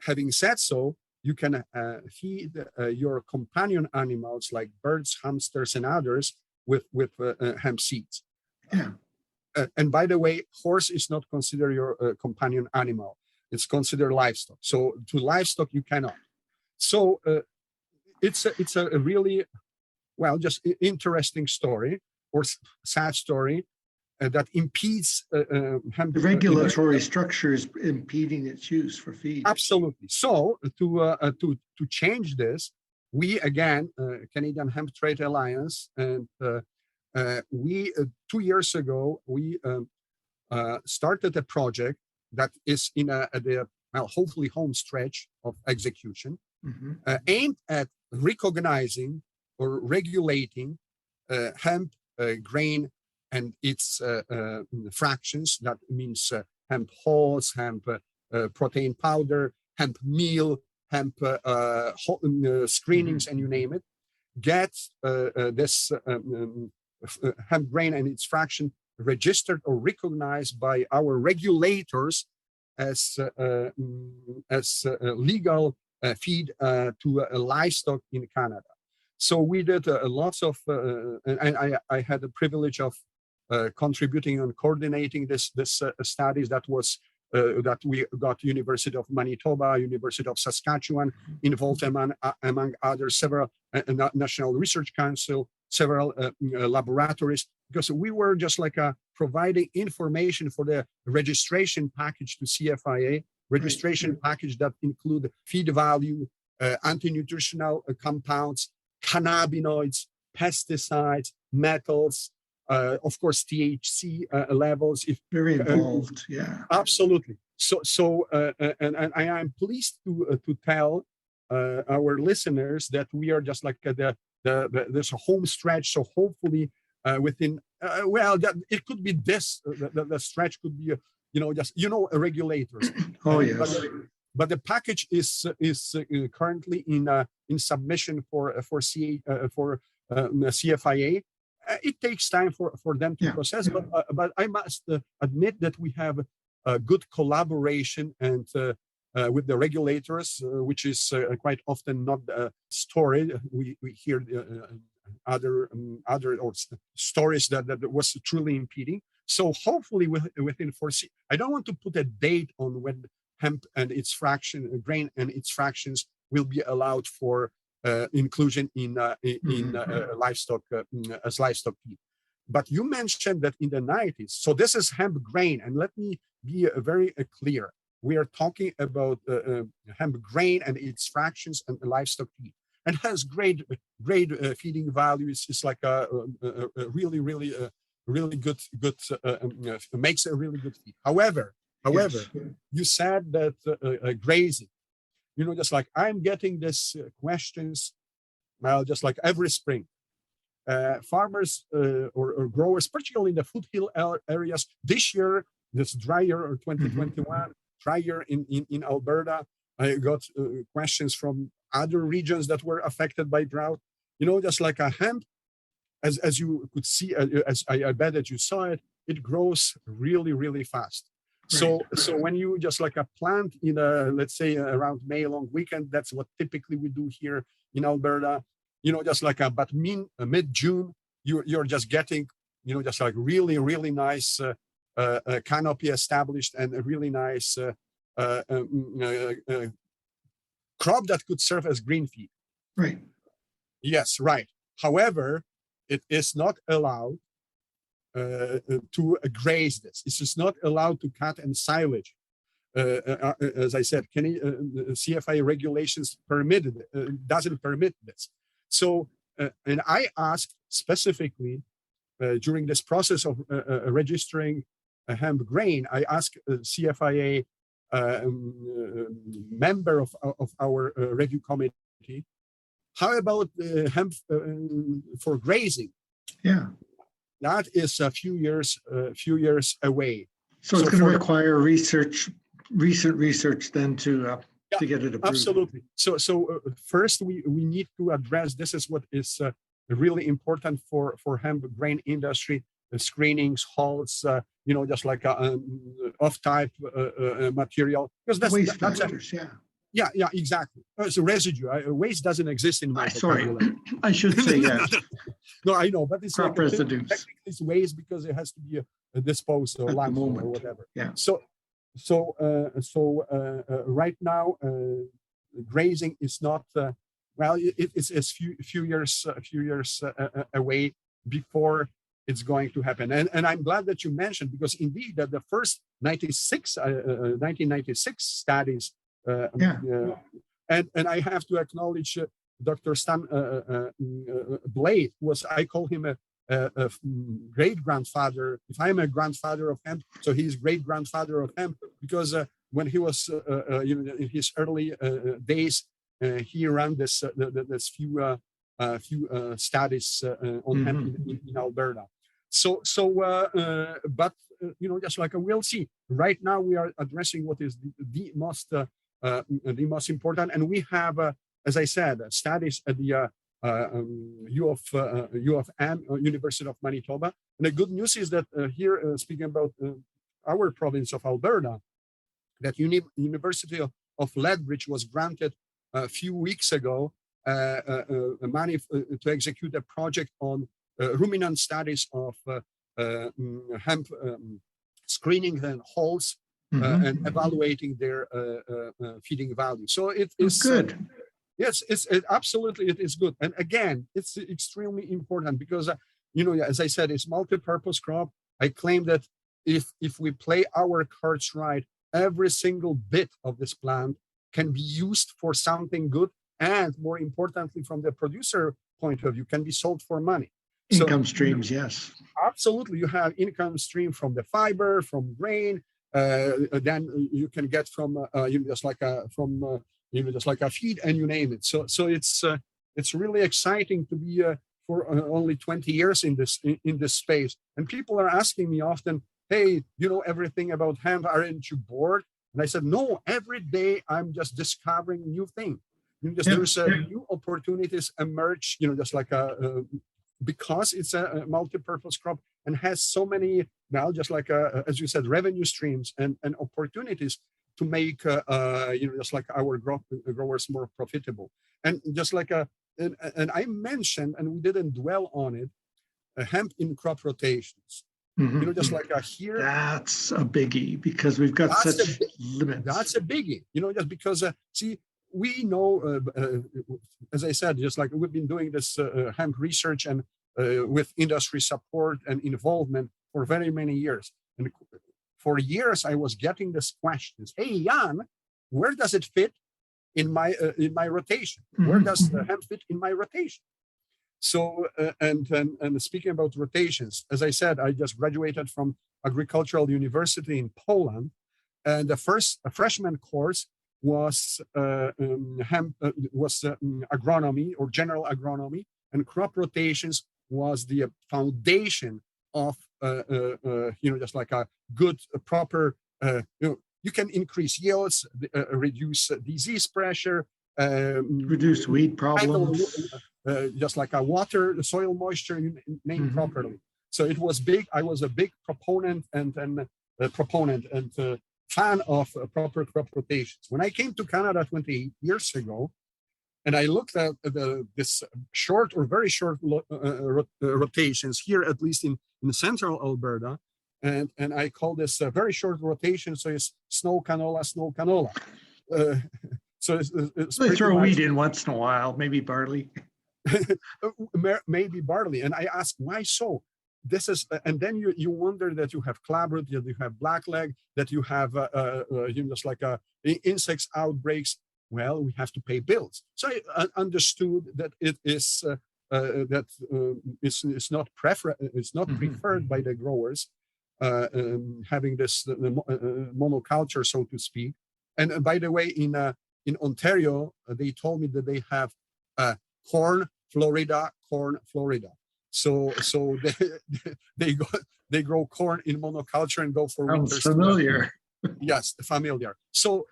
Having said so, you can feed your companion animals like birds, hamsters, and others with hemp seeds. Yeah. And by the way, horse is not considered your companion animal. It's considered livestock. So to livestock, you cannot. So it's a really, well, just interesting story or sad story that impedes hemp. The regulatory structure is impeding its use for feed. Absolutely. So to change this, we again, Canadian Hemp Trade Alliance, and we 2 years ago we started a project that is in the hopefully home stretch of execution, aimed at recognizing or regulating hemp grain and its fractions. That means hemp hulls, hemp protein powder, hemp meal, hemp screenings, and you name it. Get this hemp grain and its fraction registered or recognized by our regulators legal feed to livestock in Canada. So we did lots of, and I had the privilege of contributing and coordinating this studies that we got University of Manitoba, University of Saskatchewan involved among others, several National Research Council, several laboratories, because we were just like providing information for the registration package to CFIA, registration package that include feed value, anti-nutritional compounds, cannabinoids, pesticides, metals, of course, THC levels. Very involved, yeah. Absolutely. And I am pleased to tell our listeners that we are just like there's a home stretch. So hopefully within, it could be this, the stretch could be, regulators. Oh, yes. But the package is currently in submission for CFIA. It takes time for them to process, but I must admit that we have a good collaboration and with the regulators, which is quite often not the story. We hear other stories that was truly impeding. So hopefully within I don't want to put a date on when hemp and its grain and its fractions will be allowed for inclusion in livestock as livestock feed. But you mentioned that in the 90s. So this is hemp grain, and let me be very clear. We are talking about hemp grain and its fractions and livestock feed, and has great feeding values. It's like a really good makes a really good feed. However, you said that grazing. Just like I'm getting this questions, well, just like every spring. Farmers or growers, particularly in the foothill areas, this year, this dry year or 2021, dry year in Alberta, I got questions from other regions that were affected by drought. Just like a hemp, as you could see, as I bet that you saw it, it grows really fast. So when you just like a plant in let's say around May long weekend, that's what typically we do here in Alberta. Just like but mid-June, you're just getting, just like really nice canopy established and a really nice crop that could serve as green feed. Right. Yes, right. However, it is not allowed to graze this. It's just not allowed to cut and silage. As I said, CFIA regulations doesn't permit this. So, and I asked specifically during this process of registering hemp grain, I asked CFIA member of our review committee, how about hemp for grazing? Yeah. That is a few years away. So it's going to require recent research then to get it approved. Absolutely. So first we need to address, this is what is really important for hemp grain industry, screenings, halts, just like off-type material. Because that's waste factors, Yeah, exactly. It's a residue. Waste doesn't exist in my vocabulary. I should say yes. No, I know, but it's crop residues. Technically, it's waste because it has to be disposed or landfill or whatever. Yeah. So right now, grazing is not. It's few years away before it's going to happen. And I'm glad that you mentioned, because indeed that the first 1996 studies. And I have to acknowledge Dr. Stan Blade, I call him a great grandfather. If I'm a grandfather of hemp, so he's great grandfather of hemp, because when he was in his early days, he ran this few studies on hemp in Alberta. But just like we'll see. Right now, we are addressing what is the most important, and we have, as I said, studies at the U of M, University of Manitoba. And the good news is that here, speaking about our province of Alberta, that University of Lethbridge was granted a few weeks ago money to execute a project on ruminant studies of hemp screening and holes and evaluating their feeding value. So it is good. Yes, absolutely it is good. And again, it's extremely important because as I said, it's multi-purpose crop. I claim that if we play our cards right, every single bit of this plant can be used for something good, and more importantly, from the producer point of view, can be sold for money. Income streams, yes. Absolutely, you have income stream from the fiber, from grain. Then you can get from just like a feed, and you name it. So it's really exciting to be for only 20 years in this space. And people are asking me often, "Hey, you know everything about hemp? Aren't you bored?" And I said, "No. Every day I'm just discovering new things. There's new opportunities emerge. Just like because it's a multi-purpose crop and has so many, now just like as you said, revenue streams and opportunities to make just like our growers more profitable. And just like and I mentioned, and we didn't dwell on it, hemp in crop rotations. Just like here, that's a biggie because we've got such limits. That's a biggie. Just because see, we know, as I said, just like we've been doing this hemp research and with industry support and involvement for very many years. And for years, I was getting these questions: "Hey, Jan, where does it fit in my rotation? Where does the hemp fit in my rotation?" So, and speaking about rotations, as I said, I just graduated from Agricultural University in Poland, and the first freshman course was agronomy or general agronomy, and crop rotations was the foundation of just like a good proper you can increase yields, reduce disease pressure, reduce weed problems, just like a water, the soil moisture, you name properly. So it was big. I was a big proponent and fan of proper crop rotations. When I came to Canada 20 years ago, and I looked at this short or very short rotations here, at least in central Alberta, and I call this a very short rotation. So it's snow canola. So it's they throw wheat in once in a while, maybe barley. Maybe barley. And I asked, why so? This is, and then you wonder that you have clapboard, that you have blackleg, that you have just like insects outbreaks. Well, we have to pay bills. So I understood that it is it's not preferred by the growers having this monoculture, so to speak. And by the way, in Ontario, they told me that they have corn Florida. So they grow corn in monoculture and go for winter. Familiar. Yes, familiar. So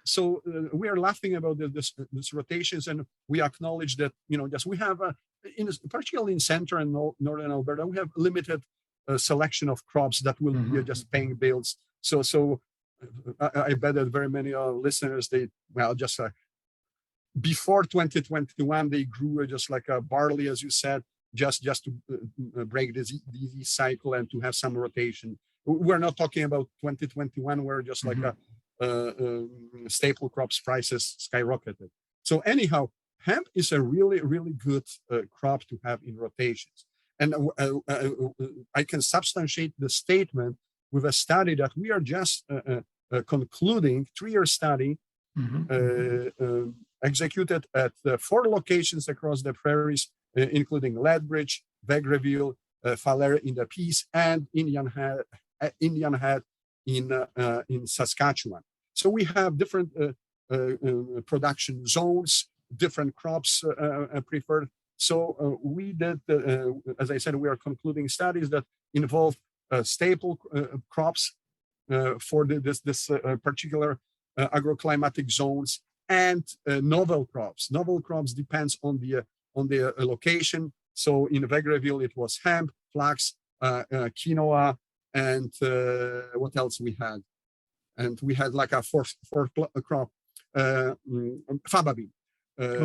we are laughing about this rotations, and we acknowledge that just we have particularly in center and northern Alberta, we have limited selection of crops that will be just paying bills. So I bet that very many listeners, just before 2021 they grew just like a barley, as you said, just to break this disease cycle and to have some rotation. We're not talking about 2021 where just like staple crops prices skyrocketed. So anyhow, hemp is a really, really good crop to have in rotations. And I can substantiate the statement with a study that we are just concluding, 3-year study executed at 4 locations across the prairies, including Lethbridge, Vegreville, Falher in the Peace, and Indian Head in Saskatchewan. So we have different production zones, different crops preferred. So we did, as I said, we are concluding studies that involve staple crops for this particular agroclimatic zones, and novel crops. Novel crops depends on the location. So in Vegreville, it was hemp, flax, quinoa, and what else we had? and we had like a fourth crop, faba bean.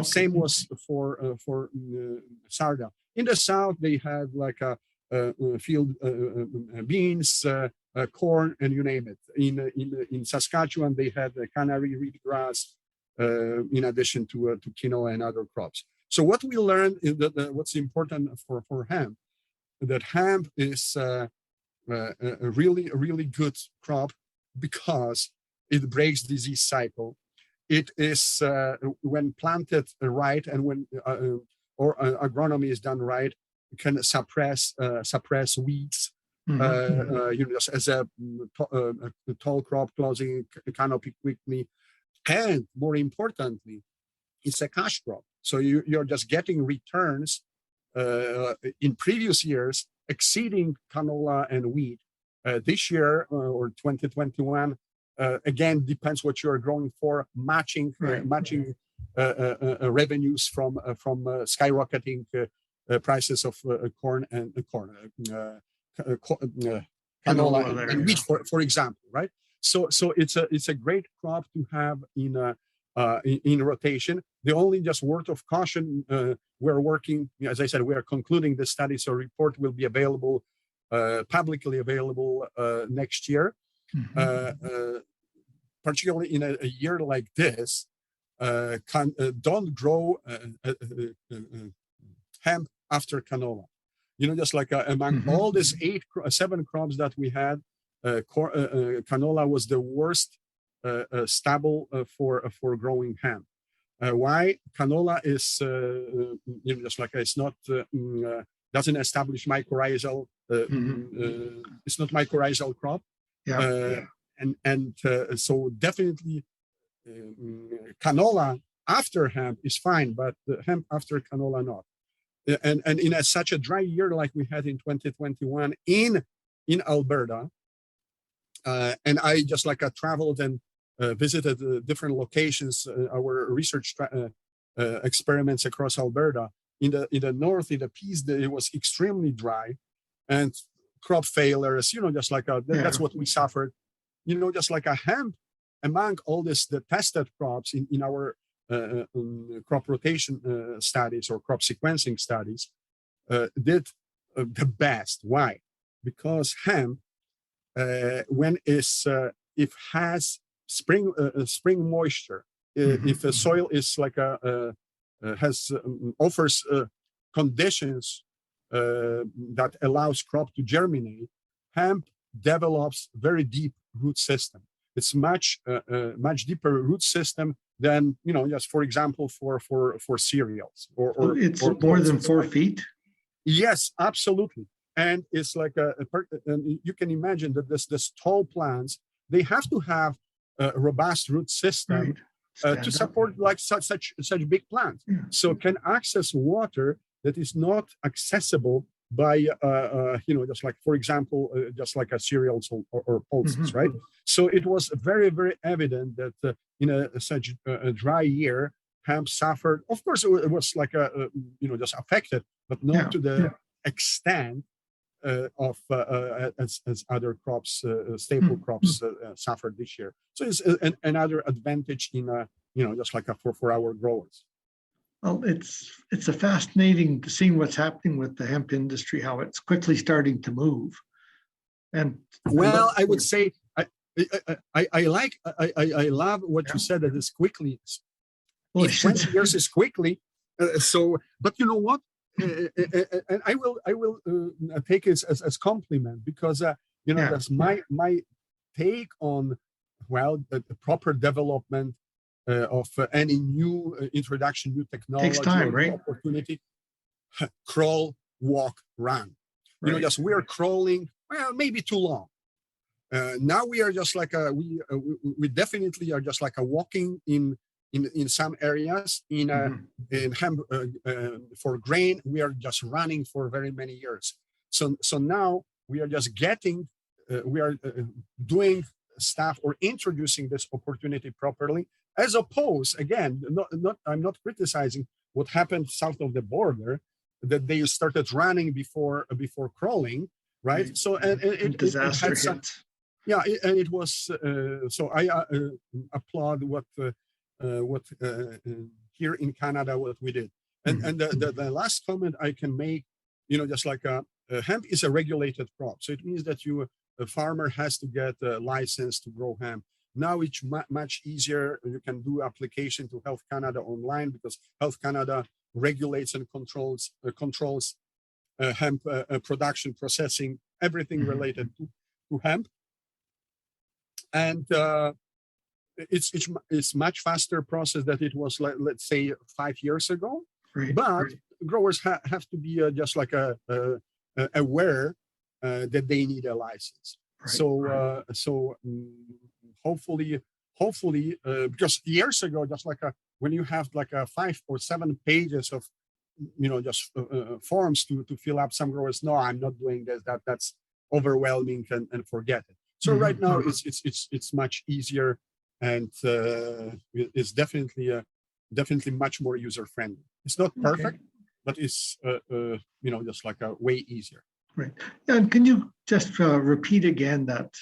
Same was for sarda. In the south, they had like a field beans, corn, and you name it. In Saskatchewan, they had the canary reed grass, in addition to quinoa and other crops. So what we learned is that what's important for hemp, that hemp is a really good crop because it breaks disease cycle. It is when planted right and when agronomy is done right, can suppress weeds. Just as a tall crop closing canopy quickly, and more importantly, it's a cash crop. So you're just getting returns in previous years exceeding canola and wheat. This year or 2021, again, depends what you're growing for, matching revenues from skyrocketing prices of canola and wheat, for example, right? So it's a great crop to have in rotation. The only just word of caution, we're working, as I said, we are concluding the study, so a report will be available, publicly available next year. Particularly in a year like this, don't grow hemp after canola. Just like among all these 7 crops that we had, canola was the worst stable for growing hemp. Why? Canola is just like it's not doesn't establish mycorrhizal. It's not mycorrhizal crop. So definitely canola after hemp is fine, but hemp after canola not. And in such a dry year like we had in 2021 in Alberta, and I just like traveled and visited different locations, our research experiments across Alberta. In the north, in the Peace, it was extremely dry, and crop failures. Just like that's what we suffered. Just like a hemp, among all the tested crops in our crop rotation studies or crop sequencing studies, did the best. Why? Because hemp, when it has spring moisture, if the soil is like offers conditions that allows crop to germinate, hemp develops very deep root system. It's much deeper root system than just for example for cereals or it's more than 4 feet. Yes, absolutely. And it's like and you can imagine that this tall plants, they have to have a robust root system to support like such big plants. So can access water that is not accessible by just like for example just like a cereals or pulses, right? So it was very, very evident that in such a dry year, hemp suffered. Of course, it was like just affected, but not to the extent of as other crops, staple crops suffered this year. So it's another advantage in just like for our growers. Well, it's a fascinating to see what's happening with the hemp industry, how it's quickly starting to move. And well, I would say I love what you said, that is quickly. Well, 20 years is quickly. But you know what? And I will take it as compliment, because that's my take on the proper development of any new introduction, new technology, takes time, right? Opportunity. Crawl, walk, run. Right. Just we are crawling. Well, maybe too long. Now we are just like we definitely are just like a walking in some areas. In hemp for grain, we are just running for very many years. So now we are just getting, we are doing stuff or introducing this opportunity properly, as opposed, again, I'm not criticizing what happened south of the border, that they started running before crawling, right? So and disaster hit. Yeah, and it was so I applaud what here in Canada what we did. And the last comment I can make, just like hemp is a regulated crop, so it means that a farmer has to get a license to grow hemp. Now it's much easier. You can do application to Health Canada online because Health Canada regulates and controls hemp production, processing, everything related to hemp. And it's much faster process than it was, let's say, 5 years ago. Right, but right. growers have to be just like aware that they need a license. Right, So hopefully because years ago, just like when you have like 5 or 7 pages of just forms to fill up, some growers, no, I'm not doing this, that's overwhelming, and forget it. So right now it's much easier, and it's definitely much more user friendly. It's not perfect, but it's just like a way easier. Right. And can you just repeat again that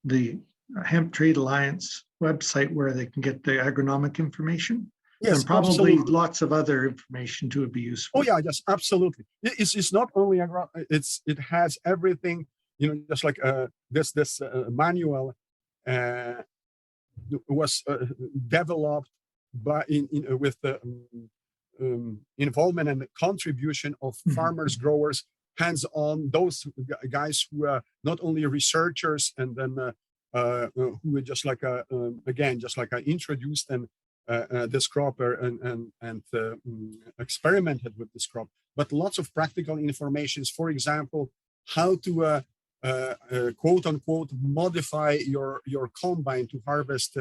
the Hemp Trade Alliance website where they can get the agronomic information? Yes, and probably absolutely. Lots of other information to be useful. Oh yeah, yes, absolutely. It's not only it has everything. Just like this manual was developed by with the involvement and contribution of farmers, growers, hands-on, those guys who are not only researchers and then who were just like again just like introduced and this crop and experimented with this crop, but lots of practical informations. For example, how to quote unquote modify your combine to harvest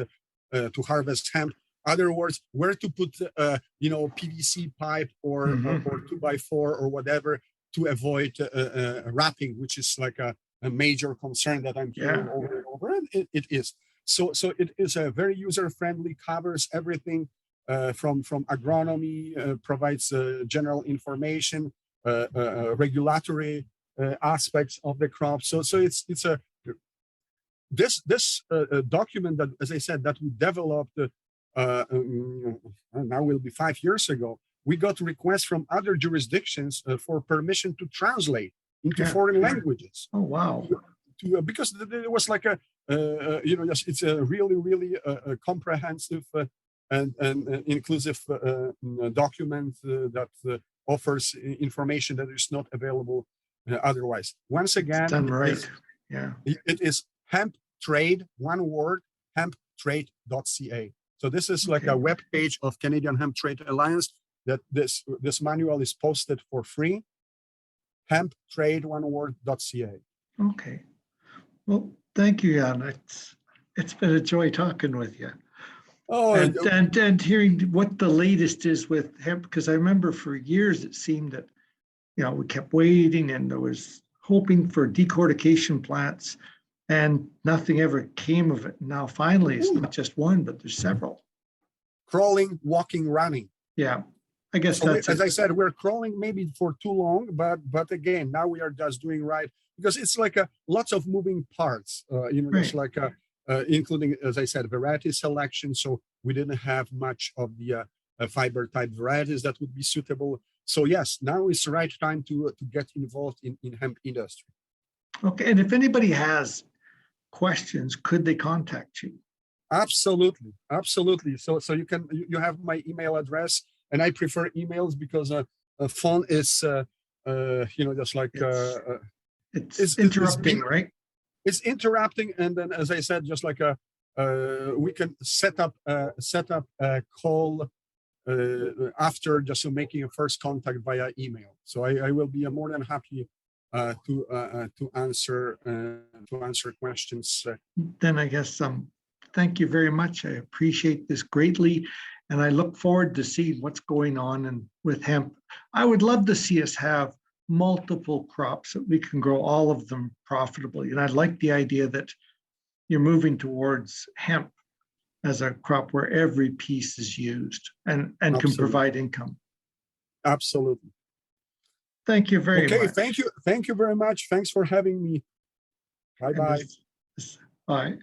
hemp. Other words, where to put PVC pipe or 2x4 or whatever to avoid wrapping, which is like a major concern that I'm hearing over and over. And it is. So it is a very user friendly, covers everything from agronomy, provides general information, regulatory aspects of the crop. So it's a this document that, as I said, that we developed now will be 5 years ago. We got requests from other jurisdictions for permission to translate into foreign languages. Oh wow! Because there was like it's a really comprehensive and inclusive document that offers information that is not available otherwise. Once again, it's done right. It is Hemp Trade, one word, hemptrade.ca. So this is like a web page of Canadian Hemp Trade Alliance that this manual is posted for free. Hemptrade.ca. Okay. Well, thank you, Jan. It's been a joy talking with you. Oh, and hearing what the latest is with hemp, because I remember for years it seemed that we kept waiting and there was hoping for decortication plants, and nothing ever came of it. Now finally, it's not just one, but there's several. Crawling, walking, running. Yeah, I guess so that's as I said, we're crawling maybe for too long, but again, now we are just doing right because it's like lots of moving parts. Just like including, as I said, variety selection. So we didn't have much of the fiber type varieties that would be suitable. So yes, now is the right time to get involved in hemp industry. Okay, and if anybody has questions, could they contact you? Absolutely. So you have my email address, and I prefer emails because a phone is just like it's interrupting, right? It's interrupting, and then as I said, just like we can set up a call after just making a first contact via email. So I will be more than happy to answer questions. Then I guess thank you very much. I appreciate this greatly, and I look forward to see what's going on with hemp. I would love to see us have multiple crops that we can grow all of them profitably, and I like the idea that you're moving towards hemp as a crop where every piece is used and can provide income. Absolutely. Thank you very much. Okay, thank you very much. Thanks for having me. Bye-bye. Bye.